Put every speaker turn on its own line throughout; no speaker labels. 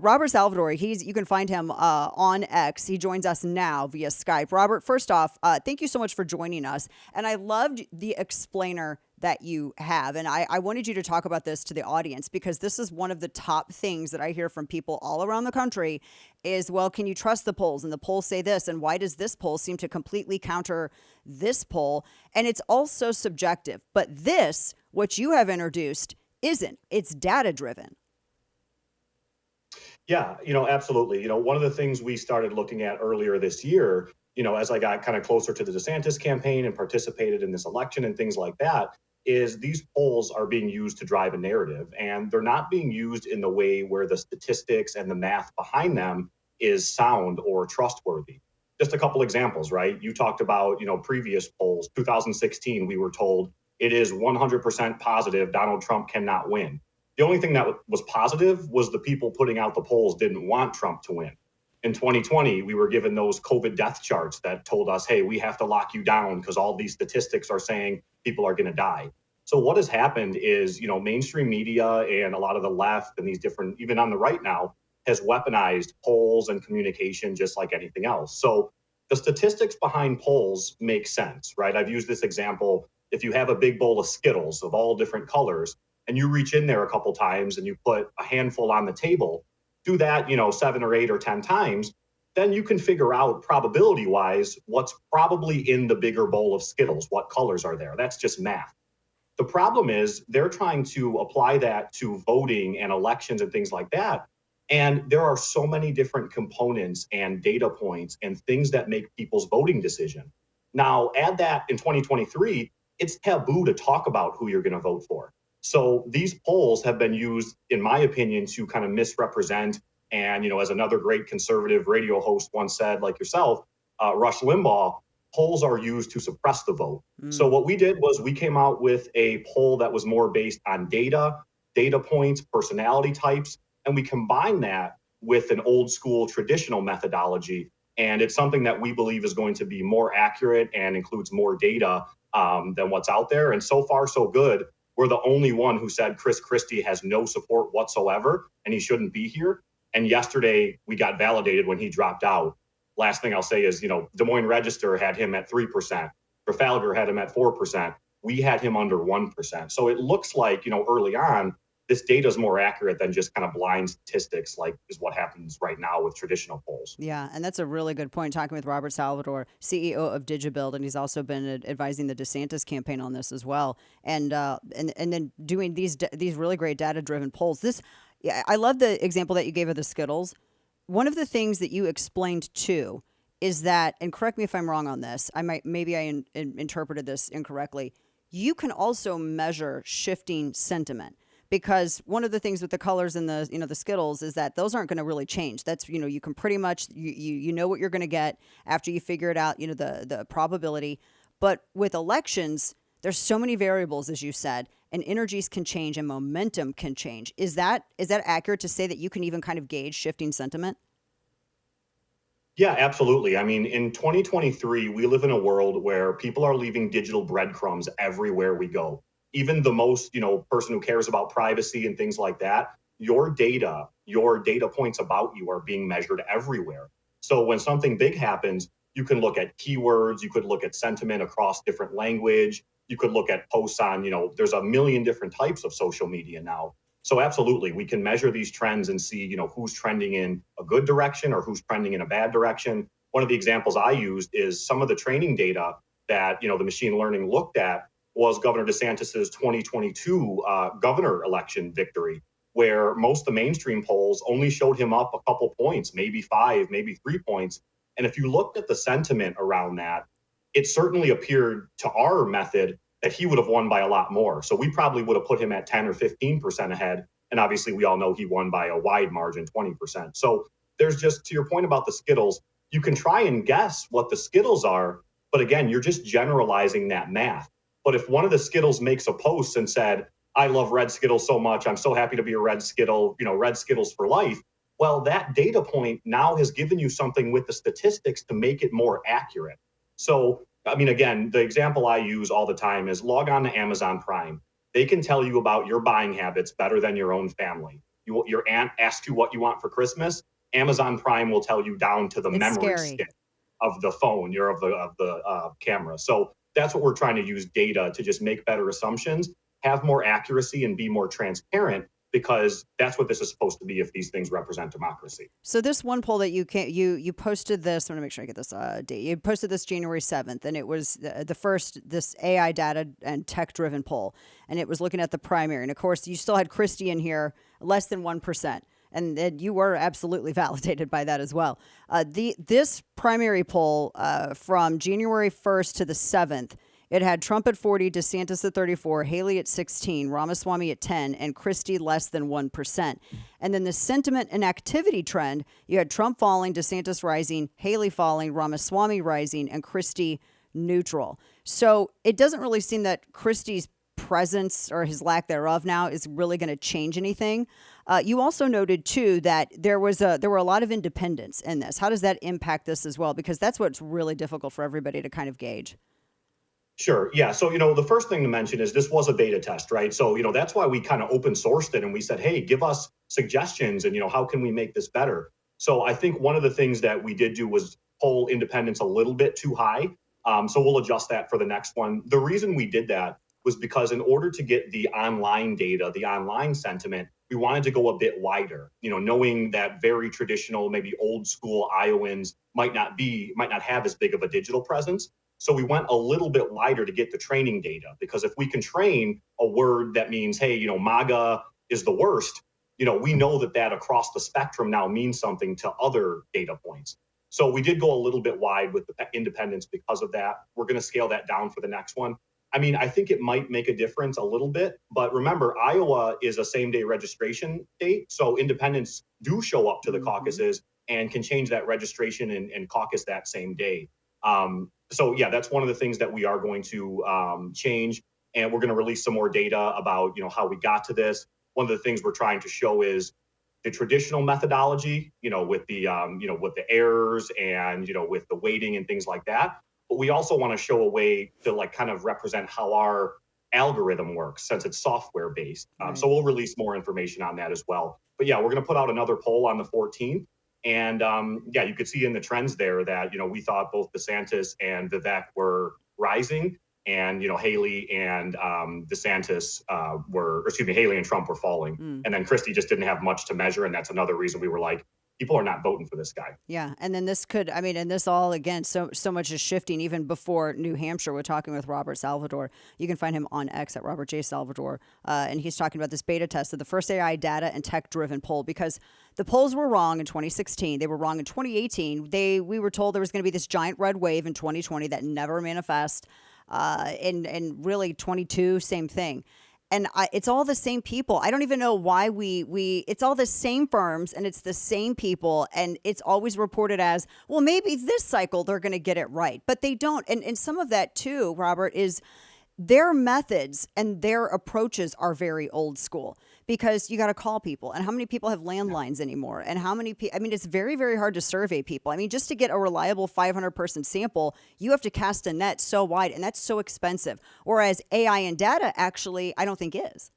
Robert Salvador, you can find him on X. He joins us now via Skype. Robert, first off, thank you so much for joining us. And I loved the explainer that you have. And I wanted you to talk about this to the audience because this is one of the top things that I hear from people all around the country is, well, can you trust the polls? And the polls say this. And why does this poll seem to completely counter this poll? And it's also subjective. But this, what you have introduced, isn't. It's data driven.
Yeah, absolutely. One of the things we started looking at earlier this year, as I got kind of closer to the DeSantis campaign and participated in this election and things like that, is these polls are being used to drive a narrative, and they're not being used in the way where the statistics and the math behind them is sound or trustworthy. Just a couple examples, right? You talked about, previous polls. 2016, we were told it is 100% positive Donald Trump cannot win. The only thing that was positive was the people putting out the polls didn't want Trump to win. In 2020, we were given those COVID death charts that told us, hey, we have to lock you down because all these statistics are saying people are going to die. So what has happened is, mainstream media and a lot of the left and these different, even on the right now, has weaponized polls and communication just like anything else. So the statistics behind polls make sense, right? I've used this example. If you have a big bowl of Skittles of all different colors, and you reach in there a couple times and you put a handful on the table, do that, 7 or 8 or 10 times, then you can figure out probability wise what's probably in the bigger bowl of Skittles, what colors are there. That's just math. The problem is they're trying to apply that to voting and elections and things like that. And there are so many different components and data points and things that make people's voting decision. Now, add that in 2023, it's taboo to talk about who you're going to vote for. So these polls have been used, in my opinion, to kind of misrepresent. And, as another great conservative radio host once said, like yourself, Rush Limbaugh, polls are used to suppress the vote. So what we did was we came out with a poll that was more based on data points, personality types, and we combined that with an old school traditional methodology. And it's something that we believe is going to be more accurate and includes more data than what's out there. And so far, so good. We're the only one who said Chris Christie has no support whatsoever and he shouldn't be here. And yesterday we got validated when he dropped out. Last thing I'll say is, Des Moines Register had him at 3%. Trafalgar had him at 4%. We had him under 1%. So it looks like, early on, this data is more accurate than just kind of blind statistics, like is what happens right now with traditional polls.
Yeah, and that's a really good point. Talking with Robert Salvador, CEO of DigiBuild, and he's also been advising the DeSantis campaign on this as well, and then doing these really great data driven polls. I love the example that you gave of the Skittles. One of the things that you explained too is that, and correct me if I'm wrong on this, maybe I interpreted this incorrectly. You can also measure shifting sentiment. Because one of the things with the colors and the Skittles is that those aren't going to really change. That's, you can pretty much, you know what you're going to get after you figure it out, the probability. But with elections, there's so many variables, as you said, and energies can change and momentum can change. Is that accurate to say that you can even kind of gauge shifting sentiment?
Yeah, absolutely. I mean, in 2023, we live in a world where people are leaving digital breadcrumbs everywhere we go. Even the most, person who cares about privacy and things like that, your data points about you are being measured everywhere. So when something big happens, you can look at keywords, you could look at sentiment across different language, you could look at posts on, there's a million different types of social media now. So absolutely, we can measure these trends and see, who's trending in a good direction or who's trending in a bad direction. One of the examples I used is some of the training data that, the machine learning looked at was Governor DeSantis's 2022 governor election victory, where most of the mainstream polls only showed him up a couple points, maybe 5, maybe 3 points. And if you looked at the sentiment around that, it certainly appeared to our method that he would have won by a lot more. So we probably would have put him at 10 or 15% ahead. And obviously, we all know he won by a wide margin, 20%. So there's just, to your point about the Skittles, you can try and guess what the Skittles are. But again, you're just generalizing that math. But if one of the Skittles makes a post and said, I love red Skittles so much, I'm so happy to be a red Skittle, red Skittles for life. Well, that data point now has given you something with the statistics to make it more accurate. So, I mean, again, the example I use all the time is log on to Amazon Prime. They can tell you about your buying habits better than your own family. your aunt asks you what you want for Christmas, Amazon Prime will tell you down to the
It's
memory
scary.
stick of the phone or of the camera. So that's what we're trying to use data to just make better assumptions, have more accuracy, and be more transparent, because that's what this is supposed to be if these things represent democracy.
So this one poll that you posted this. I'm gonna make sure I get this date. You posted this January 7th, and it was the first this AI data and tech driven poll, and it was looking at the primary. And of course, you still had Christie in here, less than 1%. And you were absolutely validated by that as well. This primary poll from January 1st to the 7th, it had Trump at 40, DeSantis at 34, Haley at 16, Ramaswamy at 10, and Christie less than 1%. And then the sentiment and activity trend, you had Trump falling, DeSantis rising, Haley falling, Ramaswamy rising, and Christie neutral. So it doesn't really seem that Christie's presence or his lack thereof now is really going to change anything. You also noted too that there were a lot of independents in this. How does that impact this as well? Because that's what's really difficult for everybody to kind of gauge.
Sure. Yeah. So, the first thing to mention is this was a beta test, right? So, that's why we kind of open sourced it and we said, hey, give us suggestions and, how can we make this better? So I think one of the things that we did do was poll independence a little bit too high. So we'll adjust that for the next one. The reason we did that was because in order to get the online data, the online sentiment, we wanted to go a bit wider, knowing that very traditional, maybe old school Iowans might not have as big of a digital presence. So we went a little bit wider to get the training data, because if we can train a word that means, hey, MAGA is the worst, we know that across the spectrum now means something to other data points. So we did go a little bit wide with the independence because of that. We're going to scale that down for the next one. I think it might make a difference a little bit, but remember, Iowa is a same day registration state. So independents do show up to the caucuses and can change that registration and caucus that same day. So yeah, that's one of the things that we are going to change, and we're going to release some more data about how we got to this. One of the things we're trying to show is the traditional methodology, with the with the errors and with the weighting and things like that. But we also want to show a way to kind of represent how our algorithm works, since it's software based.
Right.
So we'll release more information on that as well. But yeah, we're going to put out another poll on the 14th. And you could see in the trends there that, we thought both DeSantis and Vivek were rising, and, Haley and DeSantis Haley and Trump were falling. And then Christie just didn't have much to measure. And that's another reason we were like, people are not voting for this guy.
Yeah. And then this could, and this all, again, so much is shifting even before New Hampshire. We're talking with Robert Salvador. You can find him on X at Robert J. Salvador. And he's talking about this beta test of the first AI data and tech driven poll, because the polls were wrong in 2016. They were wrong in 2018. We were told there was going to be this giant red wave in 2020 that never manifest. And really 22, same thing. And it's all the same people. I don't even know why it's all the same firms and it's the same people. And it's always reported as, well, maybe this cycle they're going to get it right. But they don't. And some of that too, Robert, is their methods and their approaches are very old school, because you got to call people. And how many people have landlines anymore? And how many people? It's very, very hard to survey people. Just to get a reliable 500-person sample, you have to cast a net so wide, and that's so expensive. Whereas AI and data actually, I don't think is.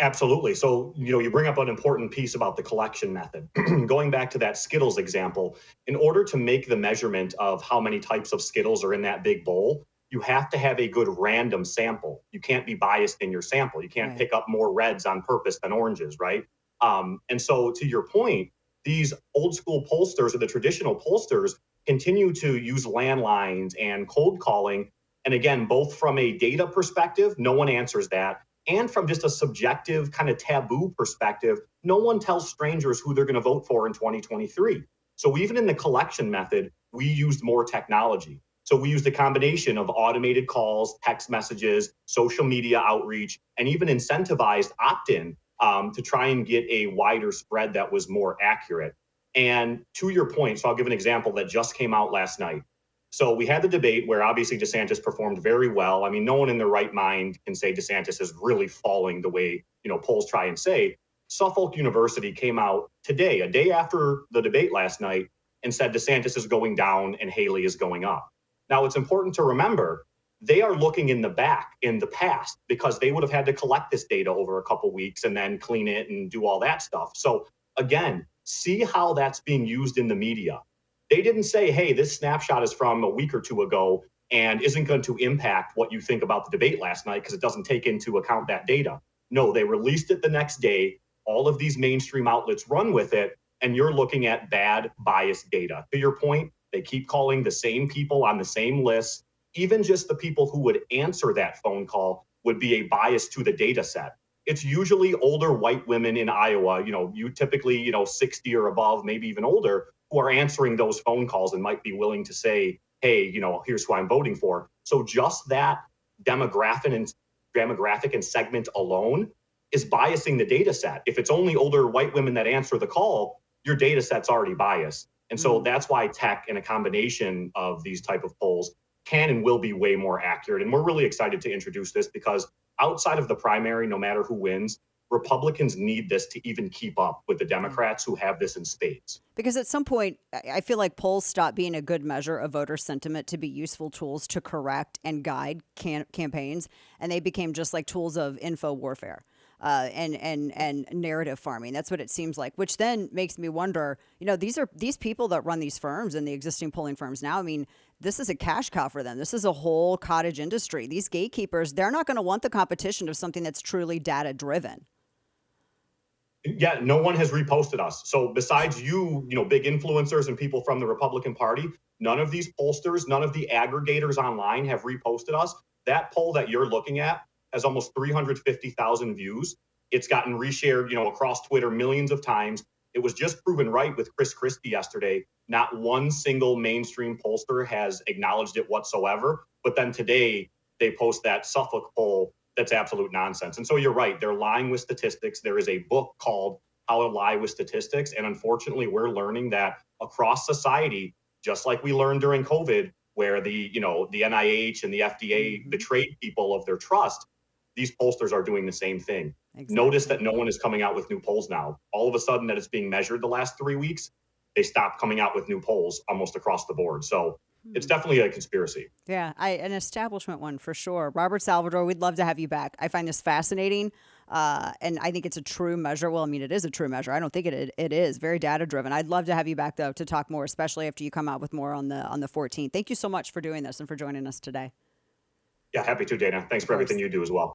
Absolutely. So, you bring up an important piece about the collection method. Going back to that Skittles example, in order to make the measurement of how many types of Skittles are in that big bowl, you have to have a good random sample. You can't be biased in your sample. You can't pick up more reds on purpose than oranges, right? And so to your point, these old school pollsters or the traditional pollsters continue to use landlines and cold calling. And again, both from a data perspective, no one answers that. And from just a subjective kind of taboo perspective, no one tells strangers who they're going to vote for in 2023. So even in the collection method, we used more technology. So we used a combination of automated calls, text messages, social media outreach, and even incentivized opt-in to try and get a wider spread that was more accurate. And to your point, so I'll give an example that just came out last night. So we had the debate where obviously DeSantis performed very well. No one in their right mind can say DeSantis is really falling the way, polls try and say. Suffolk University came out today, a day after the debate last night, and said DeSantis is going down and Haley is going up. Now, it's important to remember they are looking in the past, because they would have had to collect this data over a couple weeks and then clean it and do all that stuff. So again, see how that's being used in the media. They didn't say, hey, this snapshot is from a week or two ago and isn't going to impact what you think about the debate last night because it doesn't take into account that data. No, they released it the next day. All of these mainstream outlets run with it, and you're looking at bad, biased data. To your point, they keep calling the same people on the same list. Even just the people who would answer that phone call would be a bias to the data set. It's usually older white women in Iowa, you typically, 60 or above, maybe even older, who are answering those phone calls and might be willing to say, hey, here's who I'm voting for. So just that demographic and segment alone is biasing the data set. If it's only older white women that answer the call, your data set's already biased. And so that's why tech and a combination of these type of polls can and will be way more accurate. And we're really excited to introduce this because outside of the primary, no matter who wins, Republicans need this to even keep up with the Democrats who have this in spades.
Because at some point, I feel like polls stop being a good measure of voter sentiment to be useful tools to correct and guide campaigns, and they became just like tools of info warfare. And narrative farming. That's what it seems like, which then makes me wonder, these people that run these firms and the existing polling firms now, I mean, this is a cash cow for them. This is a whole cottage industry. These gatekeepers, they're not going to want the competition of something that's truly data driven.
Yeah, no one has reposted us. So besides you, big influencers and people from the Republican Party, none of these pollsters, none of the aggregators online have reposted us. That poll that you're looking at has almost 350,000 views. It's gotten reshared, across Twitter millions of times. It was just proven right with Chris Christie yesterday. Not one single mainstream pollster has acknowledged it whatsoever. But then today they post that Suffolk poll that's absolute nonsense. And so you're right, they're lying with statistics. There is a book called How to Lie with Statistics. And unfortunately, we're learning that across society, just like we learned during COVID, where the NIH and the FDA betrayed people of their trust, these pollsters are doing the same thing. Exactly. Notice that no one is coming out with new polls now. All of a sudden that it's being measured the last 3 weeks, they stopped coming out with new polls almost across the board. So it's definitely a conspiracy.
Yeah, an establishment one for sure. Robert Salvador, we'd love to have you back. I find this fascinating, and I think it's a true measure. Well, I mean, it is a true measure. I don't think it is very data driven. I'd love to have you back though to talk more, especially after you come out with more on the 14th. Thank you so much for doing this and for joining us today.
Yeah, happy to, Dana. Thanks for everything you do as well.